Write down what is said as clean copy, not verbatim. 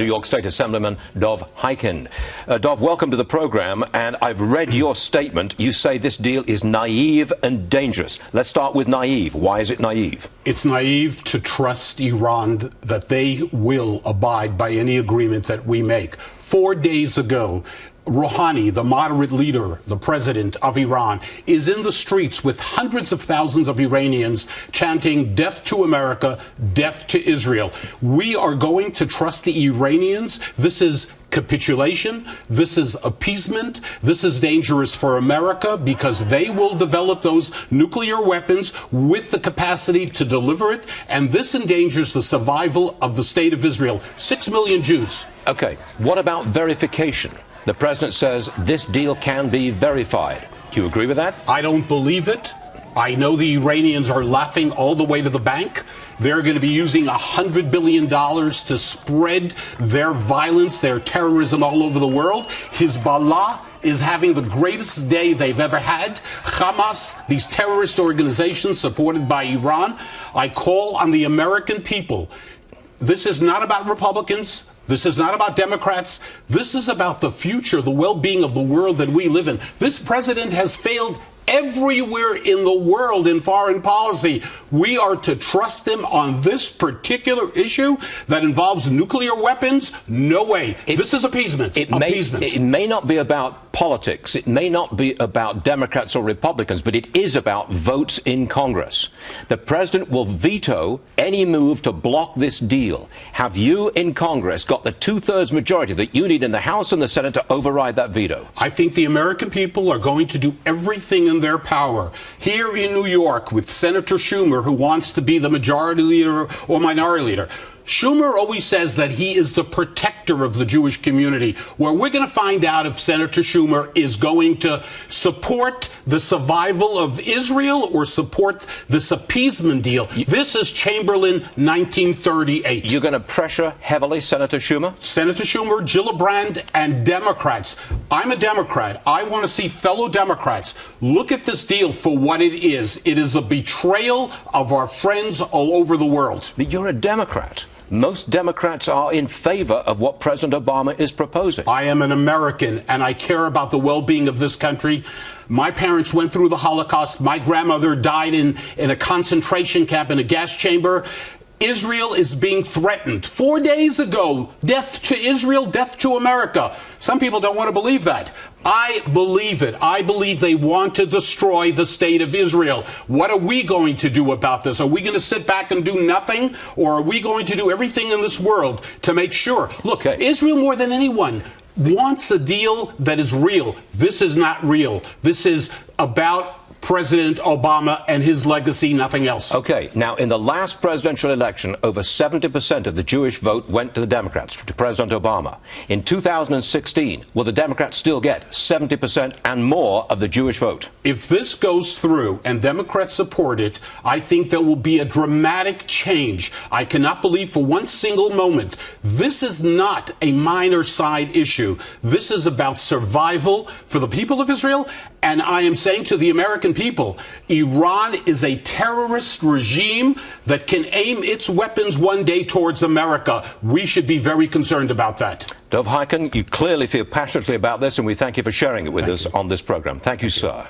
New York State Assemblyman Dov Hikind. Dov, welcome to the program, and I've read your statement. You say this deal is naive and dangerous. Let's start with naive. Why is it naive? It's naive to trust Iran that they will abide by any agreement that we make. 4 days ago, Rouhani, the moderate leader, the president of Iran, is in the streets with hundreds of thousands of Iranians chanting death to America, death to Israel. We are going to trust the Iranians. This is capitulation. This is appeasement. This is dangerous for America because they will develop those nuclear weapons with the capacity to deliver it. And this endangers the survival of the state of Israel. 6 million Jews. Okay. What about verification? The president says this deal can be verified. Do you agree with that? I don't believe it. I know the Iranians are laughing all the way to the bank. They're going to be using $100 billion to spread their violence, their terrorism all over the world. Hezbollah is having the greatest day they've ever had. Hamas, these terrorist organizations supported by Iran. I call on the American people. This is not about Republicans. This is not about Democrats. This is about the future, the well-being of the world that we live in. This president has failed everywhere in the world in foreign policy. We are to trust them on this particular issue that involves nuclear weapons? No way. This is appeasement. It may not be about politics. It may not be about Democrats or Republicans, but it is about votes in Congress. The president will veto any move to block this deal. Have you in Congress got the two-thirds majority that you need in the House and the Senate to override that veto? I think the American people are going to do everything in their power. Here in New York with Senator Schumer, who wants to be the majority leader or minority leader. Schumer always says that he is the protector of the Jewish community. Well, we're going to find out if Senator Schumer is going to support the survival of Israel or support this appeasement deal. This is Chamberlain 1938. You're going to pressure heavily Senator Schumer? Senator Schumer, Gillibrand, and Democrats. I'm a Democrat. I want to see fellow Democrats look at this deal for what it is. It is a betrayal of our friends all over the world. But you're a Democrat. Most Democrats are in favor of what President Obama is proposing. I am an American, and I care about the well-being of this country. My parents went through the Holocaust. My grandmother died in a concentration camp in a gas chamber. Israel is being threatened. 4 days ago, death to Israel, death to America. Some people don't want to believe that. I believe it. I believe they want to destroy the state of Israel. What are we going to do about this? Are we going to sit back and do nothing? Or are we going to do everything in this world to make sure? Look, Israel more than anyone wants a deal that is real. This is not real. This is about President Obama and his legacy, nothing else. Okay. Now, in the last presidential election, over 70% of the Jewish vote went to the Democrats, to President Obama. In 2016, will the Democrats still get 70% and more of the Jewish vote? If this goes through and Democrats support it, I think there will be a dramatic change. I cannot believe for one single moment this is not a minor side issue. This is about survival for the people of Israel. And I am saying to the American people, Iran is a terrorist regime that can aim its weapons one day towards America. We should be very concerned about that. Dov Hikind, you clearly feel passionately about this, and we thank you for sharing it with us on this program. Thank you, sir.